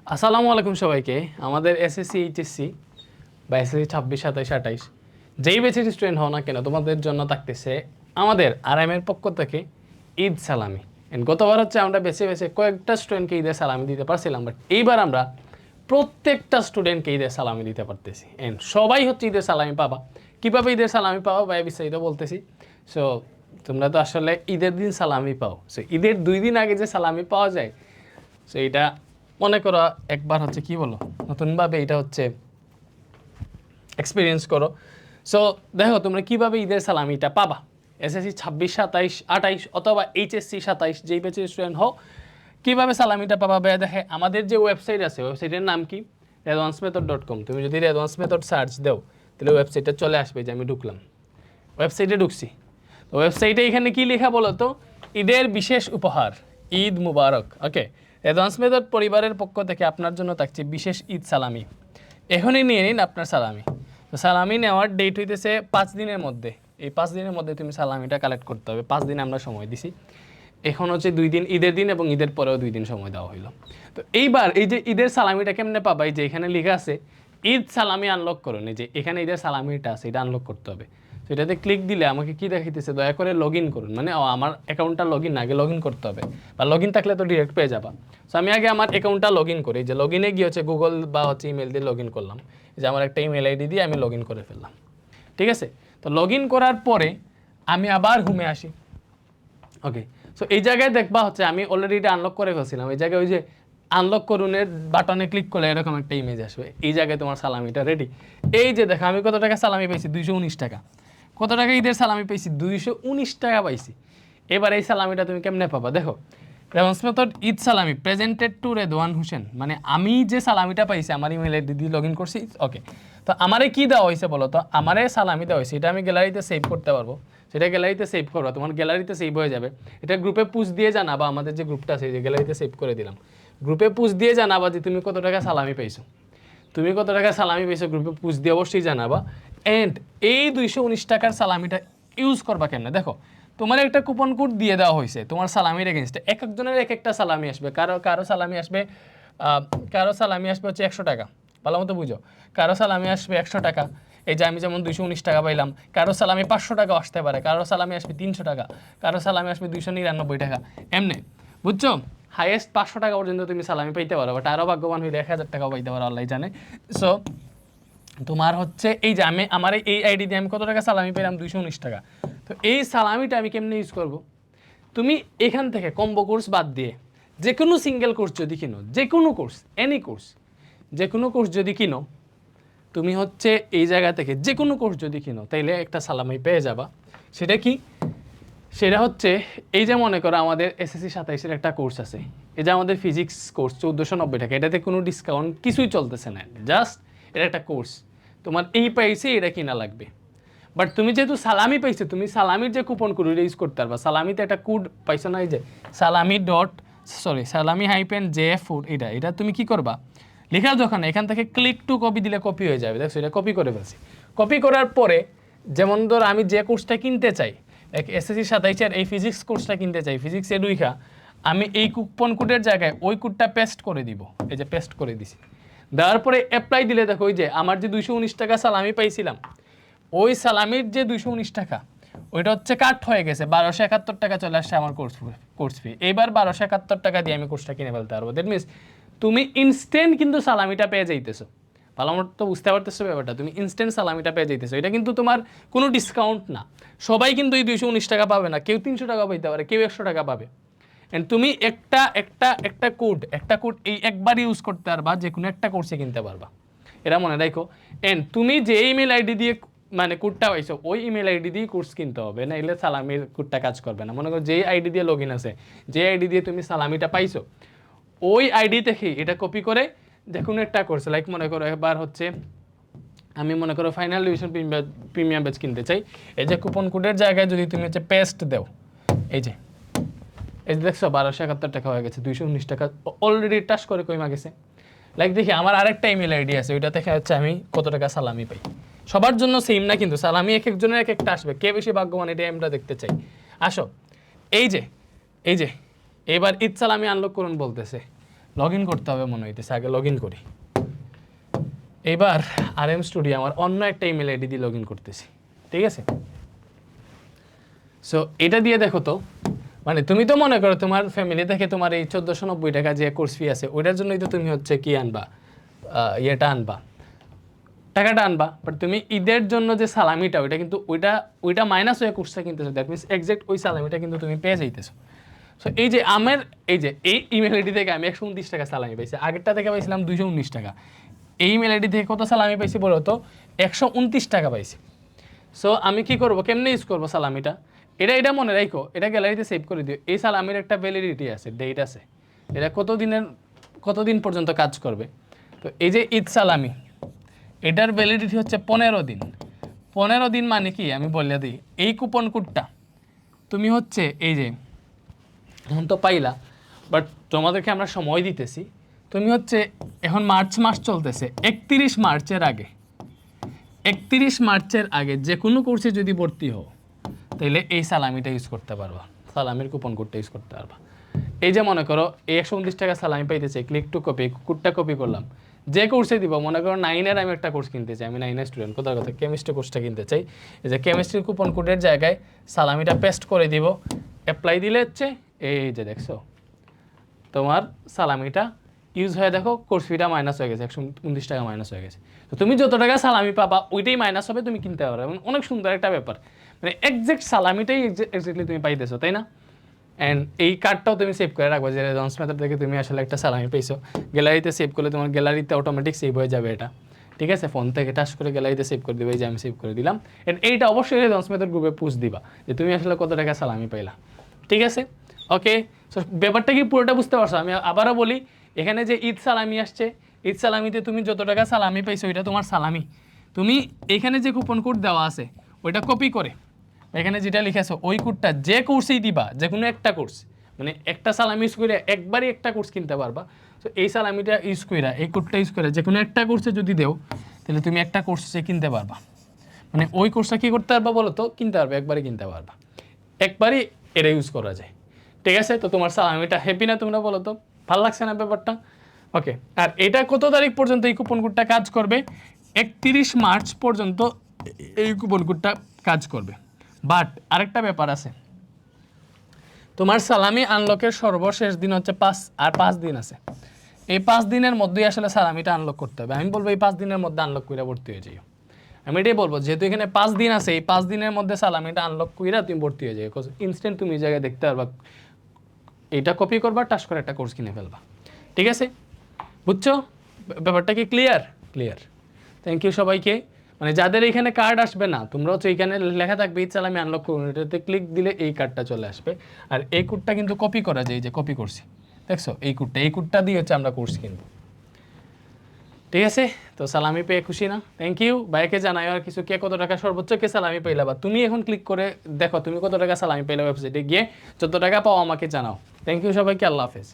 আসসালামু আলাইকুম সবাইকে। আমাদের এসএসসি এইচএসসি বা এসএসসি 26 27 28 যেই ব্যাচের স্টুডেন্ট হও না কেন তোমাদের জন্য থাকতেছে আমাদের আরএমের পক্ষ থেকে ঈদ সালামি। এন্ড গতবার হচ্ছে আমরা বেছে বেছে কয়েকটা স্টুডেন্টকে ঈদের সালামি দিতে পারছিলাম, বাট এইবার আমরা প্রত্যেকটা স্টুডেন্টকে ঈদের সালামি দিতে পারতেছি। এন্ড সবাই হচ্ছে ঈদের সালামি পাবা। কীভাবে ঈদের সালামি পাবা বা বিস্তারিত বলতেছি। সো তোমরা তো আসলে ঈদের দিন সালামি পাও, সো ঈদের 2 দিন আগে যে সালামি পাওয়া যায়, সো এটা মনে করো একবার হচ্ছে কি বলো নতুনভাবে এটা হচ্ছে এক্সপিরিয়েন্স করো। সো দেখো তোমরা কীভাবে ঈদের সালামিটা পাবা। এসএসসি 26 27 28 অথবা এইচএসসি 27 যেই ব্যাচের স্টুডেন্ট হও, কীভাবে সালামিটা পাবা ভাইয়া দেখে আমাদের যে ওয়েবসাইট আছে ওয়েবসাইটের নাম কি redvancemethod.com। তুমি যদি রেডভান্স মেথড সার্চ দাও তাহলে ওয়েবসাইটটা চলে আসবে। যে আমি ঢুকলাম, ওয়েবসাইটে ঢুকছি, তো ওয়েবসাইটে এখানে কি লেখা বলো তো, ঈদের বিশেষ উপহার, ঈদ মুবারক। ওকে, অ্যাডভান্স মেথড পরিবারের পক্ষ থেকে আপনার জন্য থাকছে বিশেষ ঈদ সালামি। এখনই নিয়ে নিন আপনার সালামি। তো সালামি নেওয়ার ডেট হইতেছে 5 দিনের মধ্যে। এই 5 দিনের মধ্যে তুমি সালামিটা কালেক্ট করতে হবে। 5 দিন আমরা সময় দিছি। এখন হচ্ছে 2 দিন, ঈদের দিন এবং ঈদের পরেও 2 দিন সময় দেওয়া হইলো। তো এইবার এই যে ঈদের সালামিটা কেমনে পাবা, এই যে এখানে লেখা আছে ঈদ সালামি আনলক করুন, এই যে এখানে ঈদের সালামিটা আছে, এটা আনলক করতে হবে। তো এটাতে ক্লিক দিলে আমাকে কি দেখাইতেছে, দয়া করে লগ ইন করুন, মানে আমার অ্যাকাউন্টটা লগ ইন আগে লগ ইন করতে হবে, বা লগ ইন থাকলে তো ডিরেক্ট পেয়ে যাবা। সো আমি আগে আমার অ্যাকাউন্টটা লগ ইন করি। যে লগ ইনে গিয়ে হচ্ছে গুগল বা হচ্ছে ইমেল দিয়ে লগ ইন করলাম। যে আমার একটা ইমেল আইডি দিয়ে আমি লগ ইন করে ফেললাম, ঠিক আছে। তো লগ ইন করার পরে আমি আবার হোমে আসি। ওকে, সো এই জায়গায় দেখবা হচ্ছে আমি অলরেডি এটা আনলক করে ফেলছিলাম। এই জায়গায় ওই যে আনলক করুনের বাটনে ক্লিক করলে এরকম একটা ইমেজ আসবে। এই জায়গায় তোমার সালামিটা রেডি। এই যে দেখো আমি কত টাকা সালামি পেয়েছি, 219 টাকা। কত টাকা ঈদের সালামি পেয়েছি, 219 টাকা পাইছি। এবার এই সালামিটা তুমি কেমনে পাবা দেখো, রেসপন্স মেথড ঈদ সালামি প্রেজেন্টেড টু রেদওয়ান হোসেন, মানে আমি যে সালামিটা পাইছি আমার ইমেল আইডি দিয়ে লগ ইন করছি। ওকে, তো আমারে কি দেওয়া হয়েছে বলো তো, আমারে সালামি দেওয়া হয়েছে, এটা আমি গ্যালারিতে সেভ করতে পারবো। সেটা গ্যালারিতে সেভ করবো, তোমার গ্যালারিতে সেভ হয়ে যাবে। এটা গ্রুপে পুশ দিয়ে জানাবা, আমাদের যে গ্রুপটা আছে যে গ্যালারিতে সেভ করে দিলাম, গ্রুপে পুশ দিয়ে জানাবা যে তুমি কত টাকা সালামি পাইছো। তুমি কত টাকা সালামি পেয়েছো গ্রুপে পুশ দিয়ে অবশ্যই জানাবা। অ্যান্ড এই 219 টাকার সালামিটা ইউজ করবা কেমনে দেখো, তোমার একটা কুপন কোড দিয়ে দেওয়া হয়েছে তোমার সালামির এগেনস্টে। এক একজনের এক একটা সালামি আসবে। কারো সালামি আসবে হচ্ছে 100 টাকা, ভালো মতো বুঝো। কারো সালামি আসবে 100 টাকা, এই যে আমি যেমন 219 টাকা পাইলাম। কারো সালামি 500 টাকা আসতে পারে, কারো সালামি আসবে 300 টাকা, কারো সালামি আসবে 299 টাকা, এমনি বুঝছো। হাইয়েস্ট 500 টাকা পর্যন্ত তুমি সালামি পাইতে পারো, বাট আরও ভাগ্যবান হইলে 1000 টাকাও পাইতে পারো, আল্লাহ জানে। সো তোমার হচ্ছে এই যে আমার এই আইডি দিয়ে আমি কত টাকা সালামি পেলাম, 219 টাকা। তো এই সালামিটা আমি কেমনে ইউজ করব, তুমি এখান থেকে কম্বো কোর্স বাদ দিয়ে যে কোনো সিঙ্গেল কোর্স যদি কিনো, যে কোনো কোর্স, এনি কোর্স, যে কোনো কোর্স যদি কিনো, তুমি হচ্ছে এই জায়গা থেকে যে কোনো কোর্স যদি কিনো তাইলে একটা সালামি পেয়ে যাবা। সেটা কি, সেটা হচ্ছে এই যে মনে করো আমাদের এসএসসি 27-এর একটা কোর্স আছে, এই যে আমাদের ফিজিক্স কোর্স 1490 টাকা, এটাতে কোনো ডিসকাউন্ট কিছুই চলতেছে না, জাস্ট এটা একটা কোর্স, তোমার এই প্রাইসে এটা কিনা লাগবে। বাট তুমি যেহেতু সালামি পাইছো, তুমি সালামির যে কুপন কোড এটা ইউজ করতে পারবা। সালামিতে একটা কোড পাইছো না, এই যে সালামি -JF4, এটা তুমি কি করবা, লেখা যখন এখান থেকে ক্লিক টু কপি দিলে কপি হয়ে যাবে। দেখছো এটা কপি করে ফেলছি। কপি করার পরে যেমন ধর আমি যে কোর্সটা কিনতে চাই, এসএসসি 27-এর এই ফিজিক্স কোর্সটা কিনতে চাই, ফিজিক্সে দুইখা, আমি এই কুপন কোডের জায়গায় ওই কোডটা পেস্ট করে দিব। এই যে পেস্ট করে দিছি, দেওয়ার পরে অ্যাপ্লাই দিলে দেখো ওই যে আমার যে 219 টাকা সালামি পাইছিলাম, ওই সালামির যে 219 টাকা ওইটা হচ্ছে কাট হয়ে গেছে, 1271 টাকা চলে আসছে আমার কোর্স ফি। এইবার 1271 টাকা দিয়ে আমি কোর্সটা কিনে ফেলতে পারবো। দ্যাট মিনস তুমি ইনস্ট্যান্ট কিন্তু সালামিটা পেয়ে যাইতেছো। ভালো মতো বুঝতে পারতেছো ব্যাপারটা, তুমি ইনস্ট্যান্ট সালামিটা পেয়ে যাইতেছো। এটা কিন্তু তোমার কোনো ডিসকাউন্ট না। সবাই কিন্তু এই 219 টাকা পাবে না, কেউ 300 টাকা পাইতে পারে, কেউ 100 টাকা পাবে। এন্ড তুমি একটা কোড এই একবার ইউজ করতে পারবা, যে কোনো একটা কোর্সে কিনতে পারবা, এটা মনে রাখো। এন্ড তুমি যে ইমেল আইডি দিয়ে মানে কোডটা পাইছো ওই ইমেল আইডি দিয়ে কোর্স কিনতে হবে, না এলে সালামির কোডটা কাজ করবে না। মনে করো যেই আইডি দিয়ে লগ ইন আছে, যে আইডি দিয়ে তুমি সালামিটা পাইছো, ওই আইডি থেকে এটা কপি করে যে কোনো একটা কোর্স, লাইক মনে করো এবার হচ্ছে আমি মনে করো ফাইনাল ডিভিশন প্রিমিয়াম ব্যাচ কিনতে চাই, এই যে কুপন কোডের জায়গায় যদি তুমি হচ্ছে পেস্ট দাও, এই যে দেখছো 1271 টাকা হয়ে গেছে, 219 টাকা অলরেডি টাচ করে কইমা গেছে। লাইক দেখি আমার আরেকটা ইমেল আইডি আছে, ওইটা থেকে হচ্ছে আমি কত টাকা সালামি পাই। সবার জন্য সেম না কিন্তু, সালামি এক একজনের এক একটা আসবে, কে বেশি ভাগ্যবান এটাই আমরা দেখতে চাই। আসো এই যে এবার ঈদ সালামি আনলক করুন বলতেছে, লগ ইন করতে হবে মনে হইতেছে, আগে লগ ইন করি। এবার RM স্টুডিও আমার অন্য একটা ইমেল আইডি দিয়ে লগ ইন করতেছি, ঠিক আছে? সো এটা দিয়ে দেখো তো, মানে তুমি তো মনে করো তোমার ফ্যামিলি থেকে তোমার এই 1490 টাকা যে কোর্স ফি আছে ওইটার জন্যই তো তুমি হচ্ছে কি আনবা, ইয়েটা আনবা, টাকাটা আনবা। বাট তুমি ঈদের জন্য যে সালামিটা ওইটা কিন্তু ওইটা মাইনাস হয়ে কোর্সটা কিনতেছো, দ্যাট মিনস এক্সাক্ট ওই সালামিটা কিন্তু তুমি পেয়ে যাইতেছো। সো এই যে আমার এই ইমেল আইডি থেকে আমি 129 টাকা সালামি পাইছি, আগেরটা থেকে পাইছিলাম 219 টাকা। এই ইমেল আইডি থেকে কত সালামি পাইছি বলো তো? 129 টাকা পাইছি। সো আমি কি করব, কেমনে ইউজ করবো সালামিটা? এটা মনে রাখো, এটা গ্যালারিতে সেভ করে দিও। এই সালামির একটা ভ্যালিডিটি আছে, ডেট আছে, এটা কতদিন পর্যন্ত কাজ করবে। তো এই যে ঈদ সালামি, এটার ভ্যালিডিটি হচ্ছে 15 দিন। 15 দিন মানে কি আমি বলে দিই, এই কুপন কোডটা তুমি হচ্ছে এই যে এখন তো পাইলা, বাট তোমাদেরকে আমরা সময় দিতেছি। তুমি হচ্ছে এখন মার্চ মাস চলতেছে, 31 মার্চের আগে যে কোনো কোর্সে যদি ভর্তি হও তাহলে এই সালামিটা ইউজ করতে পারবা, সালামির কুপন কোডটা ইউজ করতে পারবা। এই যে মনে করো এই 129 টাকা সালামি পাইতেছে, ক্লিক টু কপি, কোডটা কপি করলাম, যে কোর্সে দিব, মনে করো 9-এর আমি একটা কোর্স কিনতে চাই, আমি 9-এর স্টুডেন্ট, কোথাও কেমিস্ট্রি কোর্সটা কিনতে চাই। এই যে কেমিস্ট্রির কুপন কোডের জায়গায় সালামিটা পেস্ট করে দিব, অ্যাপ্লাই দিলে হচ্ছে এই যে দেখছো তোমার সালামিটা ইউজ হয়ে, দেখো কোর্স ফিটা মাইনাস হয়ে গেছে, 129 টাকা মাইনাস হয়ে গেছে। তো তুমি যত টাকা সালামি পাবা ওইটাই মাইনাস হবে, তুমি কিনতে পারবে। এবং অনেক সুন্দর একটা ব্যাপার, মানে এক্সাক্ট সালামিটাই এক্স্যাক্টলি তুমি পাইতেছো, তাই না? অ্যান্ড এই কার্ডটাও তুমি সেভ করে রাখবো, যে রেসপন্স মেথড থেকে তুমি আসলে একটা সালামি পেয়েছো। গ্যালারিতে সেভ করলে তোমার গ্যালারিতে অটোমেটিক সেভ হয়ে যাবে এটা, ঠিক আছে? ফোন থেকে টাচ করে গ্যালারিতে সেভ করে দিবে, এই যে আমি সেভ করে দিলাম। অ্যান্ড এইটা অবশ্যই রেসপন্স মেথড গ্রুপে পুশ দিবা যে তুমি আসলে কত টাকা সালামি পাইলা, ঠিক আছে? ওকে, সো ব্যাপারটা কি পুরোটা বুঝতে পারছো? আমি আবারও বলি, এখানে যে ঈদ সালামি আসছে, ঈদ সালামিতে তুমি যত টাকা সালামি পাইছো ওইটা তোমার সালামি। তুমি এখানে যে কুপন কোড দেওয়া আছে ওইটা কপি করে এখানে যেটা লিখেছো ওই কোডটা যে কোর্সেই দিবা, যে কোনো একটা কোর্স, মানে একটা সালামি ইউজ করে একবারই একটা কোর্স কিনতে পারবা। তো এই সালামিটা ইউজ করে, এই কোডটা ইউজ করে যে কোনো একটা কোর্সে যদি দেও তাহলে তুমি একটা কোর্সে কিনতে পারবা। মানে ওই কোর্সটা কী করতে পারবা বলো তো? কিনতে পারবে, একবারই কিনতে পারবা, একবারই এটা ইউজ করা যায়, ঠিক আছে? তো তোমার সালামিটা হ্যাপি না তোমরা বলো তো? ভালো লাগছে না ব্যাপারটা? ওকে, আর এটা কত তারিখ পর্যন্ত এই কুপন কোডটা কাজ করবে? 31 মার্চ পর্যন্ত এই কুপন কোডটা কাজ করবে। বাট আরেকটা ব্যাপার আছে, তোমার সালামি আনলকের সর্বশেষ দিন হচ্ছে 5 দিন আছে। এই 5 দিনের মধ্যেই আসলে সালামিটা আনলক করতে হবে। আমি বলবো এই 5 দিনের মধ্যে আনলক করে ভর্তি হয়ে যাও। আমি এটাই বলবো, যেহেতু এখানে 5 দিন আছে, এই 5 দিনের মধ্যে সালামিটা আনলক করে তুমি ভর্তি হয়ে যাও। ইনস্ট্যান্ট তুমি এই জায়গায় দেখতে পারবা, এইটা কপি করবা, টাচ করে একটা কোর্স কিনে ফেলবা, ঠিক আছে? বুঝছো ব্যাপারটা? কি ক্লিয়ার? ক্লিয়ার। থ্যাংক ইউ সবাইকে। মানে যাদের এখানে কার্ড আসবে না, তোমরা হচ্ছে এখানে লেখা থাকবে ঈদ সালামি আনলক করুন, এটাতে ক্লিক দিলে এই কার্ডটা চলে আসবে। আর এই কোডটা কিন্তু কপি করা যায়, যে কপি করছি দেখছো, এই কোডটা দিয়ে হচ্ছে আমরা কোর্স কিনবো, ঠিক আছে? তো সালামি পেয়ে খুশি না? Thank you. ভাইকে জানাই আর কিছু, কে কত টাকা সর্বোচ্চ কে সালামি পাইলা, বা তুমি এখন ক্লিক করে দেখো তুমি কত টাকা সালামি পাইলা ওয়েবসাইটে গিয়ে, যত টাকা পাও আমাকে জানাও। থ্যাংক ইউ সবাইকে, আল্লাহ হাফেজ।